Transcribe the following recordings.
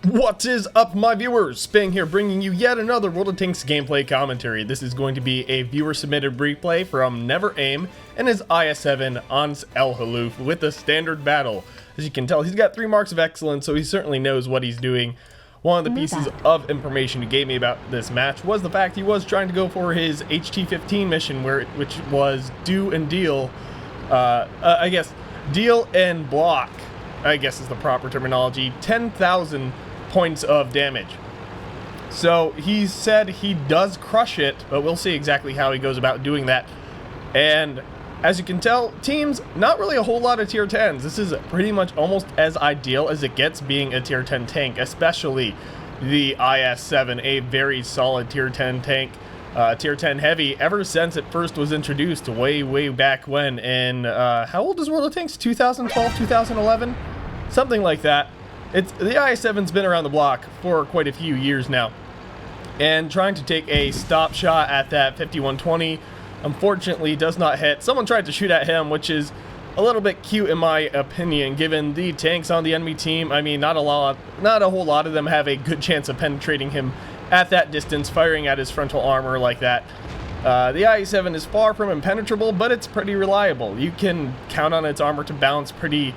What is up, my viewers? Spang here, bringing you yet another World of Tanks gameplay commentary. This is going to be a viewer-submitted replay from Never Aim and his IS-7 on El Haloof with the standard battle. As you can tell, he's got 3 marks of excellence, so he certainly knows what he's doing. One of the pieces of information he gave me about this match was the fact he was trying to go for his HT-15 mission, which was do and deal, I guess, deal and block, I guess is the proper terminology, 10,000 points of damage. So he said he does crush it, but we'll see exactly how he goes about doing that. And as you can tell, teams, not really a whole lot of tier 10s. This is pretty much almost as ideal as it gets being a tier 10 tank, especially the IS-7, a very solid tier 10 tank. Tier 10 heavy ever since it first was introduced way back when in, how old is World of Tanks? 2012, 2011? Something like that. The IS-7's been around the block for quite a few years now. And trying to take a stop shot at that 5120 unfortunately does not hit. Someone tried to shoot at him, which is a little bit cute in my opinion, given the tanks on the enemy team. I mean, not a whole lot of them have a good chance of penetrating him at that distance, firing at his frontal armor like that. The IS-7 is far from impenetrable, but it's pretty reliable. You can count on its armor to bounce pretty,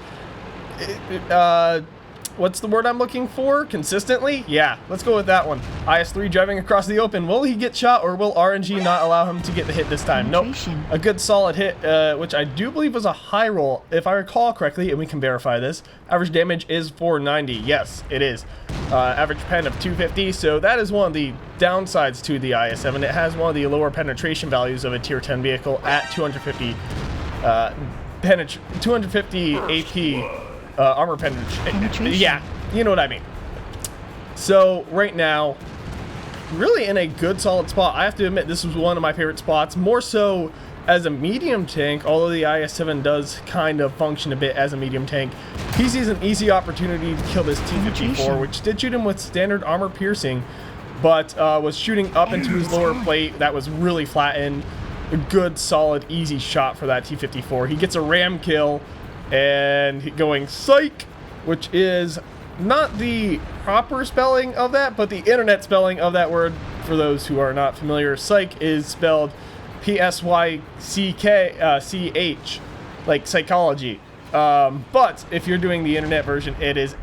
what's the word I'm looking for? Consistently? Yeah, let's go with that one. IS-3 driving across the open. Will he get shot, or will RNG not allow him to get the hit this time? Nope. A good solid hit, which I do believe was a high roll, if I recall correctly, and we can verify this. Average damage is 490. Yes, it is. Average pen of 250, so that is one of the downsides to the IS-7. It has one of the lower penetration values of a tier 10 vehicle at 250 AP armor penetration. Yeah, you know what I mean. So right now, really in a good solid spot. I have to admit, this was one of my favorite spots, more so as a medium tank, although the IS-7 does kind of function a bit as a medium tank. He sees an easy opportunity to kill this T-54, which did shoot him with standard armor piercing, but was shooting up into his lower plate. That was really flattened. A good, solid, easy shot for that T-54. He gets a ram kill, and going psych, which is not the proper spelling of that, but the internet spelling of that word. For those who are not familiar, psych is spelled P-S-Y-C-K-C-H, like psychology. But if you're doing the internet version, it is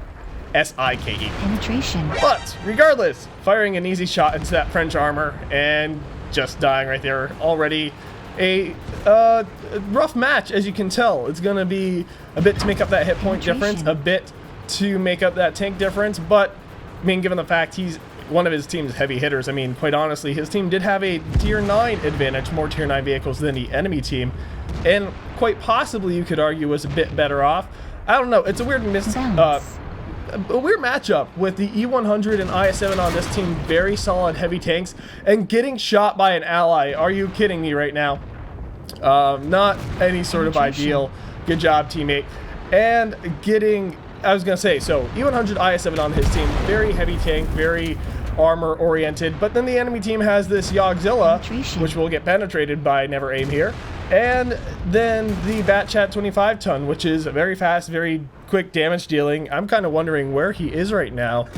S-I-K-E. Penetration. But regardless, firing an easy shot into that French armor and just dying right there. Already a rough match, as you can tell. It's going to be a bit to make up that hit point difference, a bit to make up that tank difference, but I mean, given the fact he's one of his team's heavy hitters, I mean, quite honestly, his team did have a tier 9 advantage, more tier 9 vehicles than the enemy team, and quite possibly you could argue was a bit better off. I don't know, it's a weird matchup with the E100 and IS-7 on this team. Very solid heavy tanks, and getting shot by an ally. Are you kidding me right now? Not any sort of ideal. Good job, teammate. And getting, I was gonna say, so E100 IS-7 on his team, very heavy tank, very armor oriented, but then the enemy team has this Yogzilla, which will get penetrated by Never Aim here, and then the Batchat 25 ton, which is very fast, very quick damage dealing. I'm kind of wondering where he is right now,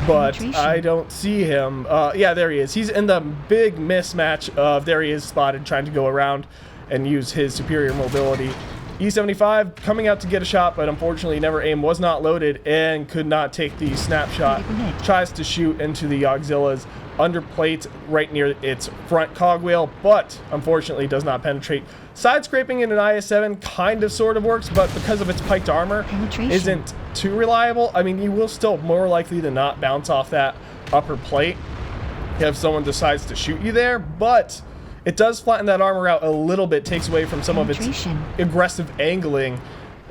but I don't see him. Yeah, there he is. He's in the big mismatch of, there he is spotted trying to go around and use his superior mobility. E75 coming out to get a shot, but unfortunately Never Aim was not loaded and could not take the snapshot. Tries to shoot into the Yogzilla's underplate right near its front cogwheel, but unfortunately does not penetrate. Side scraping in an IS-7 kind of sort of works, but because of its piked armor, isn't too reliable. I mean, you will still more likely than not bounce off that upper plate if someone decides to shoot you there, but it does flatten that armor out a little bit, takes away from some of its aggressive angling,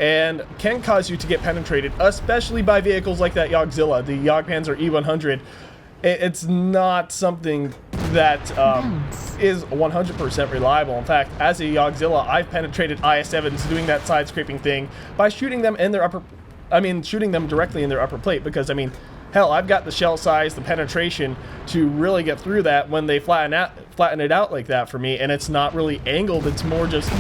and can cause you to get penetrated, especially by vehicles like that Yogzilla, the Jagdpanzer E100. It's not something that is 100% reliable. In fact, as a Yogzilla, I've penetrated IS-7s doing that side scraping thing by shooting them in their shooting them directly in their upper plate, because I mean, hell, I've got the shell size, the penetration to really get through that when they flatten it out like that for me, and it's not really angled, it's more just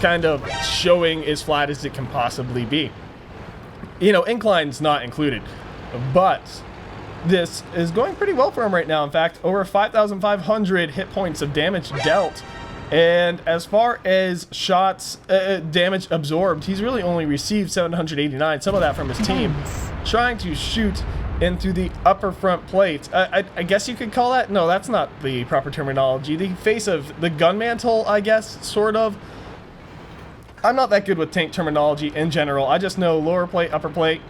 kind of showing as flat as it can possibly be. You know, incline's not included. but this is going pretty well for him right now. In fact, over 5,500 hit points of damage dealt. And as far as shots, damage absorbed, he's really only received 789, some of that from his team, trying to shoot into the upper front plate. I guess you could call that, no, that's not the proper terminology, the face of the gun mantle, I guess, sort of. I'm not that good with tank terminology in general. I just know lower plate, upper plate,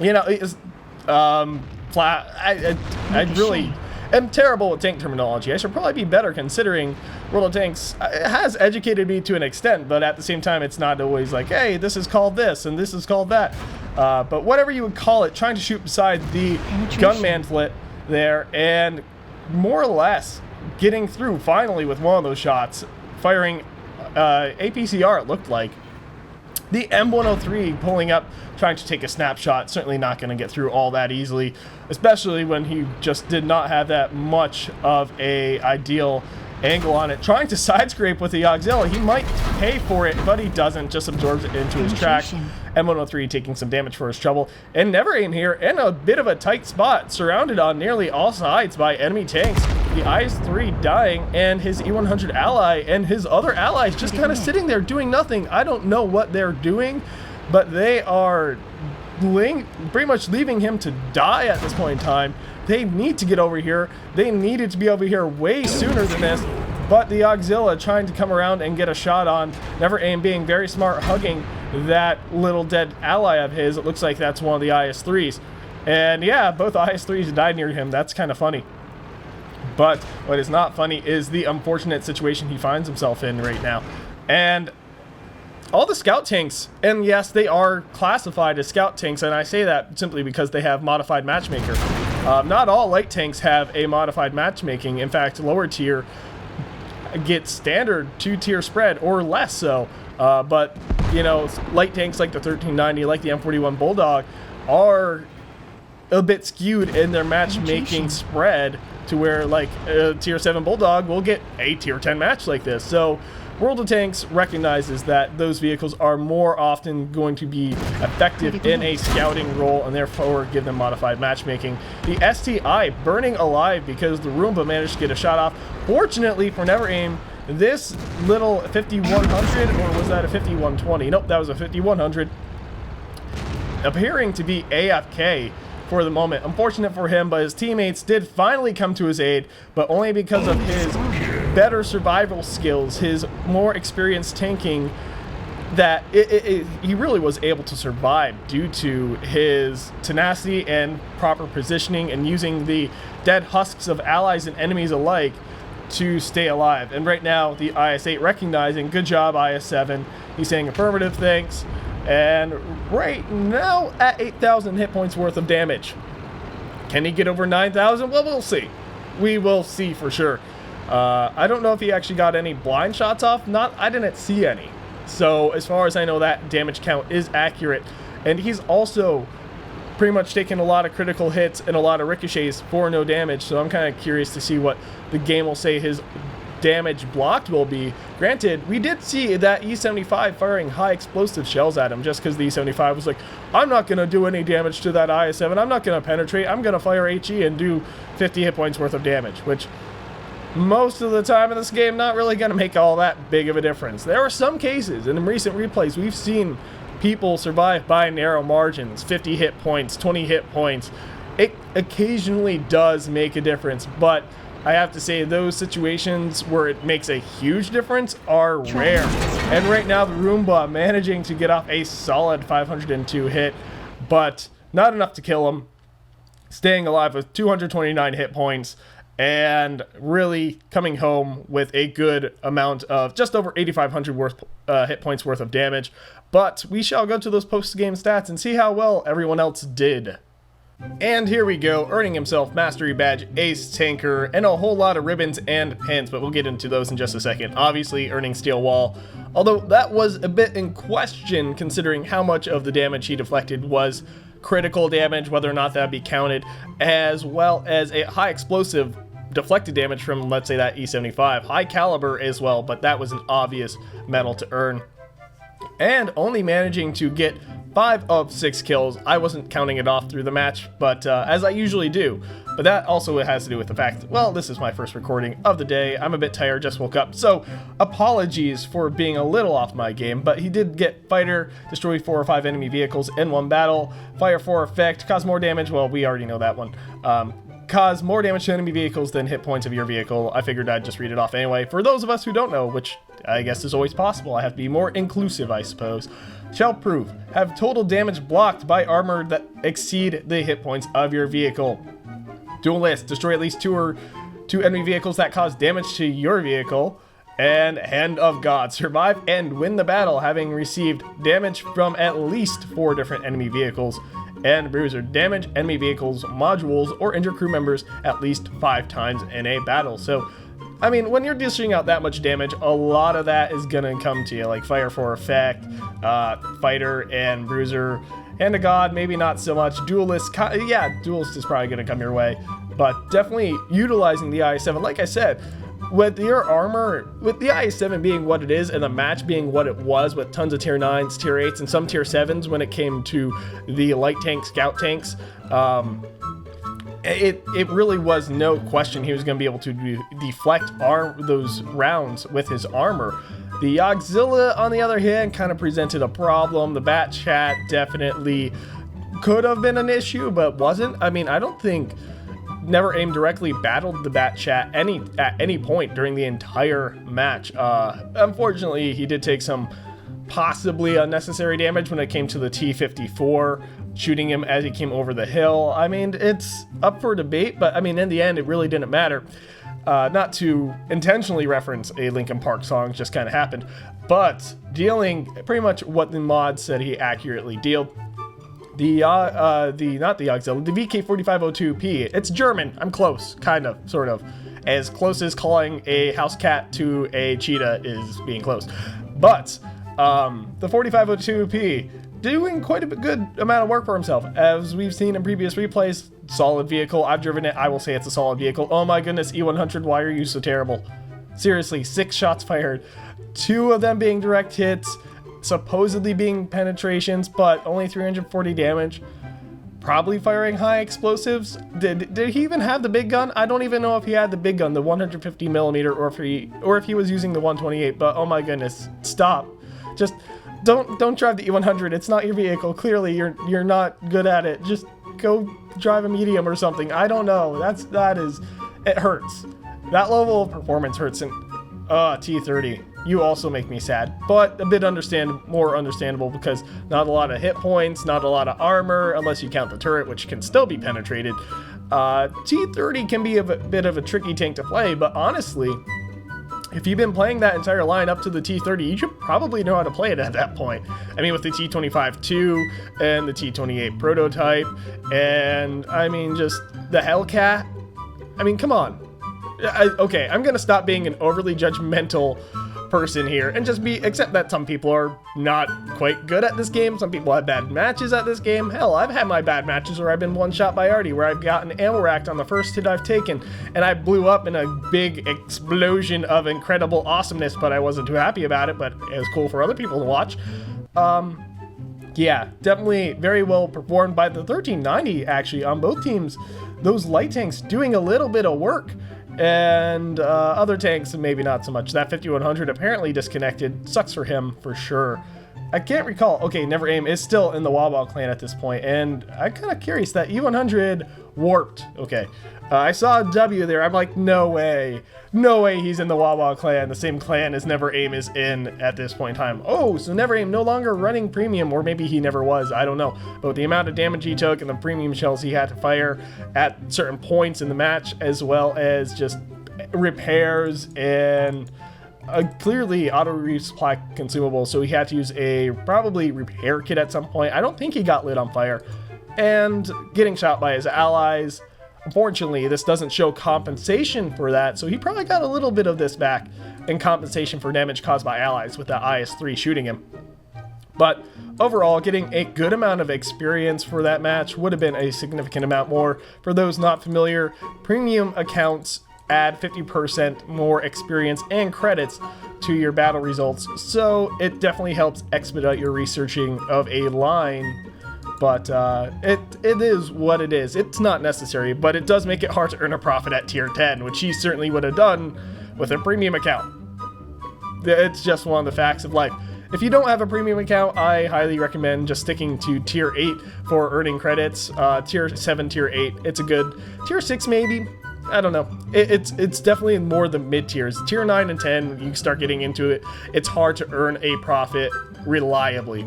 you know, is flat. I really am terrible with tank terminology. I should probably be better, considering World of Tanks has educated me to an extent, but at the same time, it's not always like, hey, this is called this and this is called that. But whatever you would call it, trying to shoot beside the gun mantlet there, and more or less getting through finally with one of those shots, firing APCR, it looked like. The M103 pulling up, trying to take a snapshot, certainly not going to get through all that easily, especially when he just did not have that much of a ideal angle on it. Trying to side scrape with the Auxilla, he might pay for it, but he doesn't, just absorbs it into his track. M103 taking some damage for his trouble, and Never Aim here in a bit of a tight spot, surrounded on nearly all sides by enemy tanks. The IS-3 dying, and his E100 ally and his other allies just kind of sitting there doing nothing. I don't know what they're doing, but they are pretty much leaving him to die at this point in time. They need to get over here. They needed to be over here way sooner than this, but the Auxilla trying to come around and get a shot on. Never Aim being very smart, hugging that little dead ally of his. It looks like that's one of the IS-3s. And yeah, both IS-3s died near him. That's kind of funny. But what is not funny is the unfortunate situation he finds himself in right now. And all the scout tanks, and yes, they are classified as scout tanks, and I say that simply because they have modified matchmaker. Not all light tanks have a modified matchmaking. In fact, lower tier get standard 2-tier spread or less so. But, you know, light tanks like the 1390, like the M41 Bulldog, are a bit skewed in their matchmaking spread to where, like, a tier 7 Bulldog will get a tier 10 match like this. So World of Tanks recognizes that those vehicles are more often going to be effective in a scouting role, and therefore give them modified matchmaking. The STI burning alive because the Roomba managed to get a shot off. Fortunately for Never Aim, this little 5100, or was that a 5120? Nope, that was a 5100, appearing to be AFK for the moment. Unfortunate for him, but his teammates did finally come to his aid, but only because of his better survival skills, his more experienced tanking, that he really was able to survive due to his tenacity and proper positioning and using the dead husks of allies and enemies alike to stay alive. And right now, the IS-8 recognizing, good job IS-7, he's saying affirmative, thanks. And right now at 8,000 hit points worth of damage. Can he get over 9,000? Well, we'll see. We will see for sure. I don't know if he actually got any blind shots off. I didn't see any. So as far as I know, that damage count is accurate. And he's also pretty much taken a lot of critical hits and a lot of ricochets for no damage. So I'm kind of curious to see what the game will say his damage blocked will be. Granted, we did see that E-75 firing high explosive shells at him, just because the E-75 was like, I'm not going to do any damage to that IS-7, I'm not going to penetrate, I'm going to fire HE and do 50 hit points worth of damage, which most of the time in this game not really going to make all that big of a difference. There are some cases in recent replays we've seen people survive by narrow margins, 50 hit points, 20 hit points. It occasionally does make a difference, but I have to say those situations where it makes a huge difference are rare. And right now the Roomba managing to get off a solid 502 hit, but not enough to kill him. Staying alive with 229 hit points and really coming home with a good amount of just over 8,500 hit points worth of damage. But we shall go to those post-game stats and see how well everyone else did. And here we go, earning himself Mastery Badge, Ace Tanker, and a whole lot of ribbons and pins, but we'll get into those in just a second. Obviously earning Steel Wall, although that was a bit in question considering how much of the damage he deflected was critical damage, whether or not that'd be counted, as well as a high explosive deflected damage from, let's say, that E-75. High caliber as well, but that was an obvious medal to earn. And only managing to get 5 of 6 kills. I wasn't counting it off through the match, but as I usually do. But that also has to do with the fact that, well, this is my first recording of the day. I'm a bit tired, just woke up. So apologies for being a little off my game, but he did get fighter, destroy 4 or 5 enemy vehicles in one battle, fire 4 effect, cause more damage. Well, we already know that one. Cause more damage to enemy vehicles than hit points of your vehicle. I figured I'd just read it off anyway. For those of us who don't know, which I guess is always possible, I have to be more inclusive, I suppose. Shell proof, have total damage blocked by armor that exceed the hit points of your vehicle. Duelist, destroy at least 2 enemy vehicles that cause damage to your vehicle. And Hand of God, survive and win the battle having received damage from at least 4 different enemy vehicles. And Bruiser, damage enemy vehicles, modules, or injure crew members at least 5 times in a battle. So, I mean, when you're dishing out that much damage, a lot of that is gonna come to you, like Fire 4 effect, Fighter, and Bruiser. Hand of God, maybe not so much. Duelist, yeah, Duelist is probably gonna come your way. But definitely utilizing the IS-7, like I said, with your armor, with the IS-7 being what it is and the match being what it was with tons of tier 9s, tier 8s, and some tier 7s when it came to the light tanks, scout tanks, it really was no question he was going to be able to deflect those rounds with his armor. The Auxilia, on the other hand, kind of presented a problem. The Bat Chat definitely could have been an issue, but wasn't. I mean, I don't think Never Aim directly battled the Bat Chat at any point during the entire match. Unfortunately, he did take some possibly unnecessary damage when it came to the T-54, shooting him as he came over the hill. I mean, it's up for debate, but I mean, in the end, it really didn't matter. Not to intentionally reference a Linkin Park song, just kind of happened, but dealing pretty much what the mod said he accurately dealt. Not the Auxilia, the VK4502P. It's German. I'm close, kind of, sort of. As close as calling a house cat to a cheetah is being close. But the 4502P doing quite a good amount of work for himself. As we've seen in previous replays, solid vehicle. I've driven it. I will say it's a solid vehicle. Oh my goodness, E100, why are you so terrible? Seriously, 6 shots fired. 2 of them being direct hits. Supposedly being penetrations, but only 340 damage. Probably firing high explosives. Did he even have the big gun? I don't even know if he had the big gun, the 150 millimeter, or if he was using the 128. But oh my goodness, stop! Just don't drive the E100. It's not your vehicle. Clearly, you're not good at it. Just go drive a medium or something. I don't know. It hurts. That level of performance hurts. And T30. You also make me sad, but a bit more understandable because not a lot of hit points, not a lot of armor, unless you count the turret, which can still be penetrated. T30 can be a bit of a tricky tank to play, but honestly, if you've been playing that entire line up to the T30, you should probably know how to play it at that point. I mean, with the T25-2 and the T28 prototype, and I mean, just the Hellcat. I mean, come on. Okay, I'm gonna stop being an overly judgmental person here and just accept that some people are not quite good at this game. Some people have bad matches at this game. Hell, I've had my bad matches where I've been one shot by Artie, where I've gotten ammo racked on the first hit I've taken and I blew up in a big explosion of incredible awesomeness, but I wasn't too happy about it, but it was cool for other people to watch. Yeah, definitely very well performed by the 1390 actually on both teams. Those light tanks doing a little bit of work. And other tanks, maybe not so much. That 5100 apparently disconnected. Sucks for him, for sure. I can't recall. Okay, Never Aim is still in the Wawa clan at this point, and I'm kind of curious. That E100 warped. Okay, I saw a W there. I'm like, no way. No way he's in the Wawa clan, the same clan as Never Aim is in at this point in time. Oh, so Never Aim no longer running premium, or maybe he never was, I don't know. But with the amount of damage he took and the premium shells he had to fire at certain points in the match, as well as just repairs and clearly auto resupply consumable, so he had to use a probably repair kit at some point. I don't think he got lit on fire. And getting shot by his allies. Unfortunately, this doesn't show compensation for that, so he probably got a little bit of this back in compensation for damage caused by allies with that IS-3 shooting him. But overall, getting a good amount of experience for that match would have been a significant amount more. For those not familiar, premium accounts add 50% more experience and credits to your battle results, so it definitely helps expedite your researching of a line. But it is what it is. It's not necessary, but it does make it hard to earn a profit at tier 10, which he certainly would have done with a premium account. It's just one of the facts of life. If you don't have a premium account, I highly recommend just sticking to tier 8 for earning credits. Tier 7, tier 8, it's a good. Tier 6 maybe? I don't know. It's definitely more the mid tiers. Tier 9 and 10, you start getting into it. It's hard to earn a profit reliably.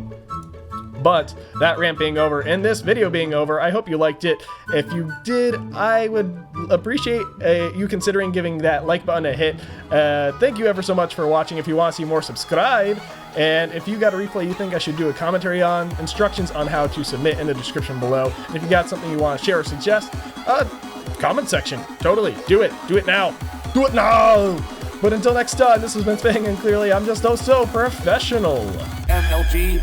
But that rant being over and this video being over, I hope you liked it. If you did, I would appreciate you considering giving that like button a hit. Thank you ever so much for watching. If you want to see more, subscribe. And if you got a replay you think I should do a commentary on, instructions on how to submit in the description below. And if you got something you want to share or suggest, comment section. Totally. Do it. Do it now. Do it now. But until next time, this has been Spang, and clearly I'm just so professional. MLG.